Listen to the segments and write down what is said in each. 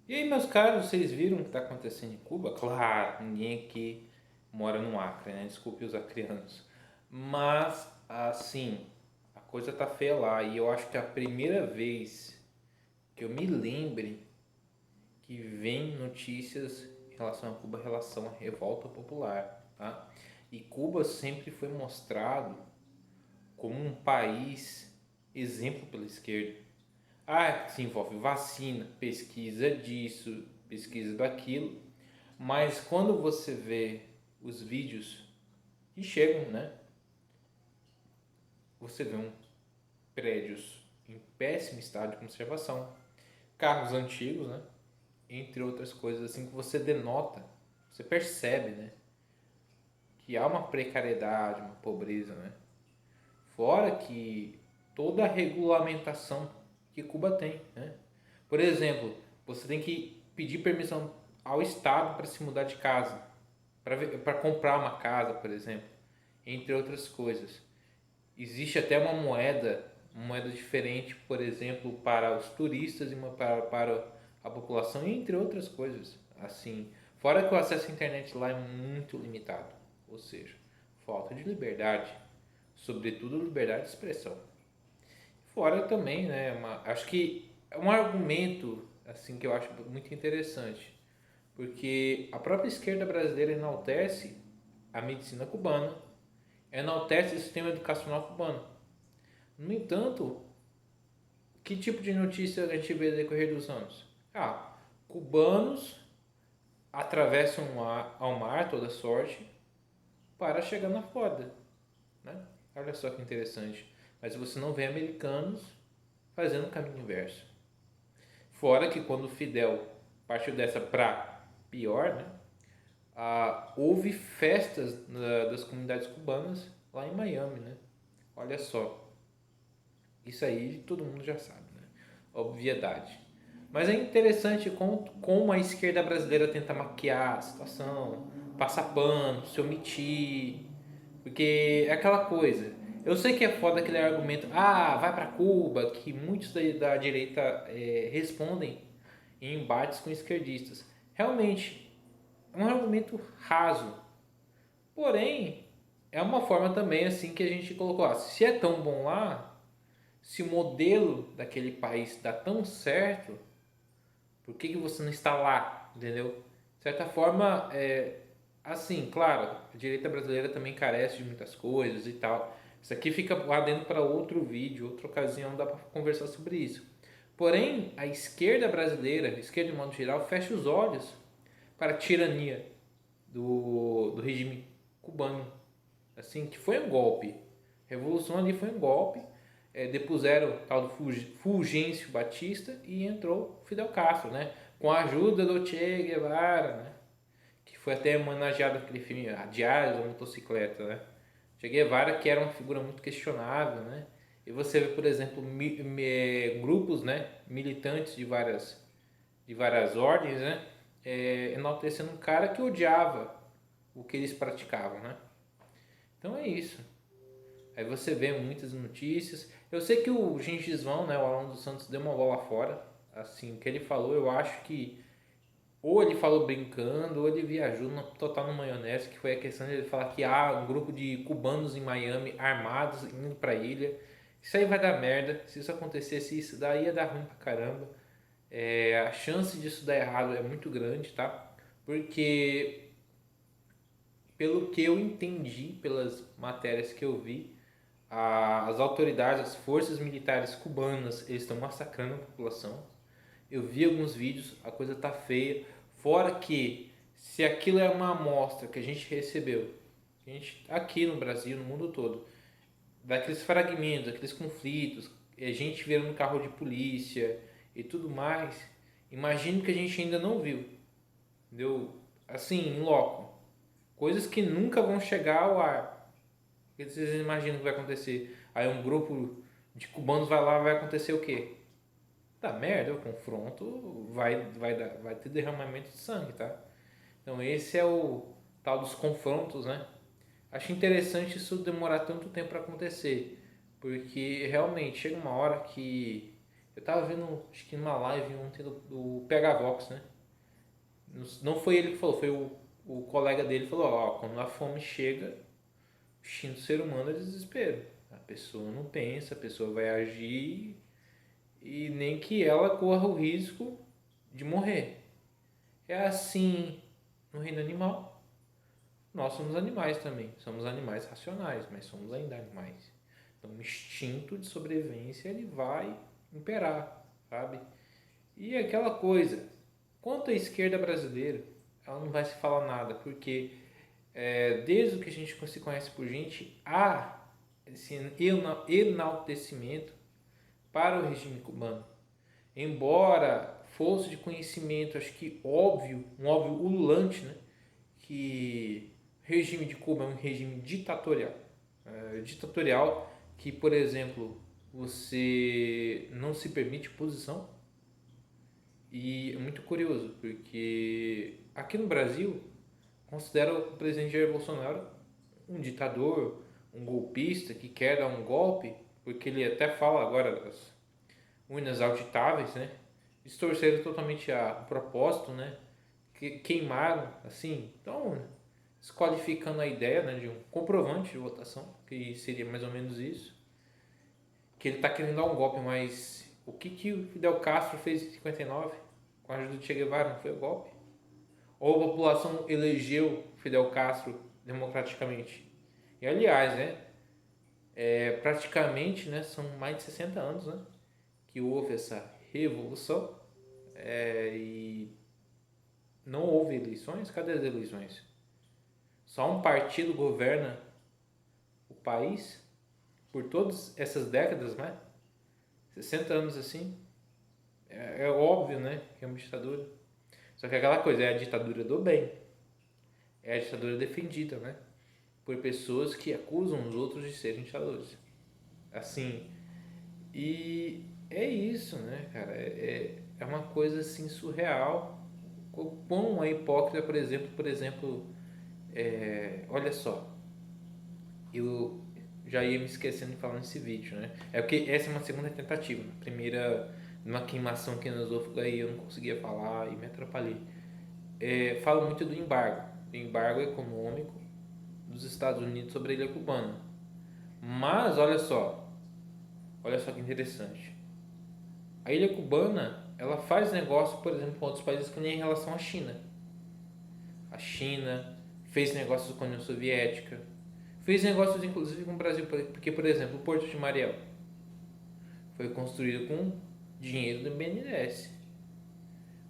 E aí, meus caros, vocês viram o que está acontecendo em Cuba? Claro, ninguém aqui mora no Acre, né? Desculpe os acrianos. Mas, assim, a coisa tá feia lá. E eu acho que é a primeira vez que eu me lembre que vem notícias em relação a Cuba, em relação à revolta popular, tá? E Cuba sempre foi mostrado como um país exemplo pela esquerda. Ah, se envolve vacina, pesquisa disso, pesquisa daquilo, mas quando você vê os vídeos que chegam, né? Você vê prédios em péssimo estado de conservação, carros antigos, né? Entre outras coisas assim que você denota, você percebe, né? Que há uma precariedade, uma pobreza, né? Fora que toda a regulamentação que Cuba tem, né? Por exemplo, você tem que pedir permissão ao Estado para se mudar de casa, para comprar uma casa, por exemplo, entre outras coisas. Existe até uma moeda diferente, por exemplo, para os turistas e uma para a população, entre outras coisas. Assim, fora que o acesso à internet lá é muito limitado, ou seja, falta de liberdade, sobretudo liberdade de expressão. Fora também, né, acho que é um argumento assim que eu acho muito interessante, porque a própria esquerda brasileira enaltece a medicina cubana, enaltece o sistema educacional cubano. No entanto, que tipo de notícia a gente vê no decorrer dos anos? Ah, cubanos atravessam ao mar toda sorte para chegar na Flórida, né? Olha só que interessante. Mas você não vê americanos fazendo o caminho inverso. Fora que quando o Fidel partiu dessa para pior, né? Houve festas das comunidades cubanas lá em Miami, né? Olha só, isso aí todo mundo já sabe, né? Obviedade. Mas é interessante como a esquerda brasileira tenta maquiar a situação, passar pano, se omitir, porque é aquela coisa. Eu sei que é foda aquele argumento, vai para Cuba, que muitos da direita respondem em embates com esquerdistas. Realmente, é um argumento raso. Porém, é uma forma também assim que a gente colocou, se é tão bom lá, se o modelo daquele país dá tão certo, por que você não está lá? Entendeu? De certa forma, assim, claro, a direita brasileira também carece de muitas coisas e tal. Isso aqui fica lá dentro para outro vídeo, outra ocasião dá para conversar sobre isso. Porém, a esquerda brasileira, a esquerda de modo geral, fecha os olhos para a tirania do regime cubano. Assim, que foi um golpe. A revolução ali foi um golpe. Depuseram o tal do Fulgêncio Batista e entrou Fidel Castro, né? Com a ajuda do Che Guevara, né? Que foi até homenageado naquele filme A Diário da Motocicleta, né? Che Guevara, que era uma figura muito questionável, né? E você vê, por exemplo, grupos, né, militantes de várias ordens, né, enaltecendo um cara que odiava o que eles praticavam, né? Então é isso. Aí você vê muitas notícias. Eu sei que o Gengis Vão, né, o Alan dos Santos, deu uma bola fora. Assim, o que ele falou, eu acho que ou ele falou brincando, ou ele viajou total no maionese, que foi a questão de ele falar que há um grupo de cubanos em Miami armados indo pra ilha. Isso aí vai dar merda. Se isso acontecesse, isso daí ia dar ruim pra caramba. A chance disso dar errado é muito grande, tá? Porque, pelo que eu entendi, pelas matérias que eu vi, as autoridades, as forças militares cubanas, eles estão massacrando a população. Eu vi alguns vídeos, a coisa tá feia. Fora que, se aquilo é uma amostra que a gente recebeu, a gente aqui no Brasil, no mundo todo, daqueles fragmentos, daqueles conflitos, a gente vendo no carro de polícia e tudo mais, imagino que a gente ainda não viu, entendeu? Assim, em loco. Coisas que nunca vão chegar ao ar. O que vocês imaginam que vai acontecer? Aí um grupo de cubanos vai lá, vai acontecer o quê? Tá merda, o confronto vai ter derramamento de sangue, tá? Então esse é o tal dos confrontos, né? Acho interessante isso demorar tanto tempo para acontecer, porque realmente chega uma hora que Eu tava vendo, acho que numa live ontem do PH Vox, né? Não foi ele que falou, foi o colega dele que falou, ó, quando a fome chega, o instinto do ser humano é desespero. A pessoa não pensa, a pessoa vai agir e nem que ela corra o risco de morrer. É assim no reino animal. Nós somos animais também. Somos animais racionais, mas somos ainda animais. Então o instinto de sobrevivência ele vai imperar, sabe? E aquela coisa, quanto à esquerda brasileira, ela não vai se falar nada, porque desde o que a gente se conhece por gente, há esse enaltecimento para o regime cubano. Embora fosse de conhecimento, acho que óbvio, um óbvio ululante, né? Que o regime de Cuba é um regime ditatorial. Ditatorial que, por exemplo, você não se permite posição. E é muito curioso, porque aqui no Brasil considera o presidente Jair Bolsonaro um ditador, um golpista que quer dar um golpe, porque ele até fala agora das urnas auditáveis, né? Distorceram totalmente o propósito, né? Que queimaram, assim, então desqualificando a ideia, né, de um comprovante de votação, que seria mais ou menos isso, que ele está querendo dar um golpe, mas o que o Fidel Castro fez em 59 com a ajuda de Che Guevara, não foi o golpe? Ou a população elegeu Fidel Castro democraticamente? E aliás, né, praticamente, né, são mais de 60 anos, né, que houve essa revolução e não houve eleições. Cadê as eleições? Só um partido governa o país por todas essas décadas, né? 60 anos assim. É óbvio, né, que é uma ditadura. Só que é aquela coisa, é a ditadura do bem. É a ditadura defendida, né? Por pessoas que acusam os outros de serem ditadores. Assim, e é isso, né, cara? É uma coisa assim surreal. O quão é hipócrita, por exemplo, olha só, eu já ia me esquecendo de falar nesse vídeo, né? É porque essa é uma segunda tentativa. Na primeira, numa queimação aqui no esôfago, aí eu não conseguia falar e me atrapalhei. Falo muito do embargo econômico dos Estados Unidos sobre a ilha cubana. Mas olha só que interessante. A ilha cubana, ela faz negócio, por exemplo, com outros países que nem em relação à China. A China fez negócios com a União Soviética, fez negócios inclusive com o Brasil, porque, por exemplo, o Porto de Mariel foi construído com dinheiro do BNDES.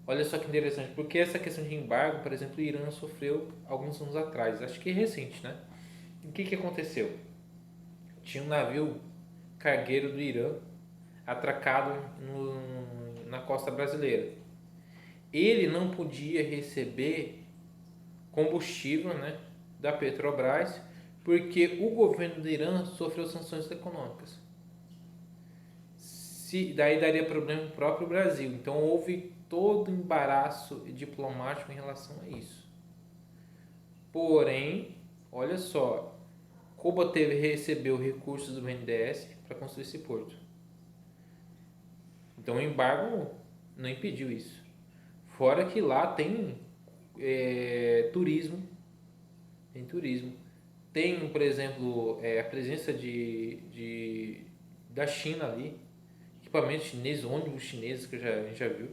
Olha só que interessante, porque essa questão de embargo, por exemplo, o Irã sofreu alguns anos atrás, acho que é recente, né? O que aconteceu? Tinha um navio cargueiro do Irã atracado na costa brasileira. Ele não podia receber combustível, né, da Petrobras, porque o governo do Irã sofreu sanções econômicas. Daí daria problema no próprio Brasil. Então houve todo embaraço diplomático em relação a isso. Porém, olha só, Cuba recebeu recursos do BNDES para construir esse porto. Então o embargo não impediu isso. Fora que lá tem turismo, tem turismo. Tem, por exemplo, a presença da China ali, equipamentos chineses, ônibus chineses que a gente já viu.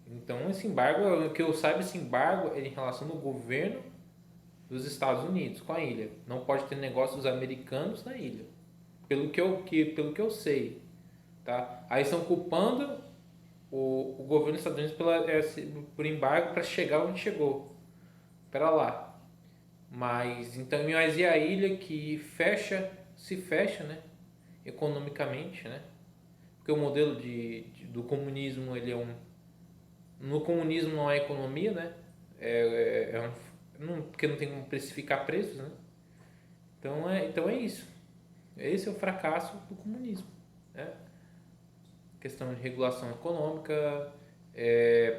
Então esse embargo, o que eu saiba, esse embargo é em relação ao governo dos Estados Unidos com a ilha. Não pode ter negócios americanos na ilha. Pelo que eu sei, tá? Aí estão culpando o governo dos Estados Unidos por embargo para chegar onde chegou. Pera lá. Mas e a ilha que se fecha, né? Economicamente, né? Porque o modelo do comunismo, ele é um... No comunismo não há economia, né? Porque não tem como precificar preços, né? Então é isso. Esse é o fracasso do comunismo, né? Questão de regulação econômica,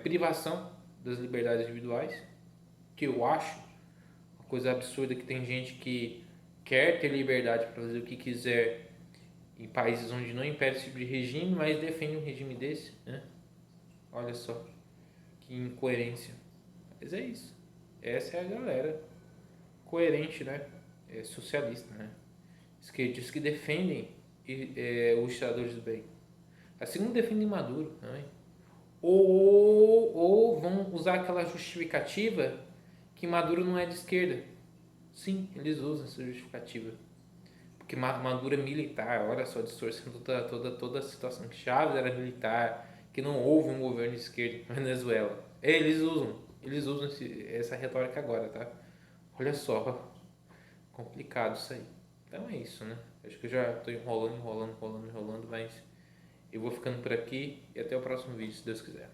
privação das liberdades individuais, que eu acho uma coisa absurda, que tem gente que quer ter liberdade para fazer o que quiser em países onde não impera esse tipo de regime, mas defende um regime desse, né? Olha só, que incoerência. Mas é isso. Essa é a galera coerente, né? É socialista, né? Esquerdistas que defendem os ditadores do bem. Assim como defendem Maduro também. Ou vão usar aquela justificativa que Maduro não é de esquerda. Sim, eles usam essa justificativa. Porque Maduro é militar, olha só, distorcendo toda a situação. Que Chávez era militar, que não houve um governo de esquerda na Venezuela. Eles usam essa retórica agora, tá? Olha só, complicado isso aí. Então é isso, né? Acho que eu já estou enrolando, mas eu vou ficando por aqui e até o próximo vídeo, se Deus quiser.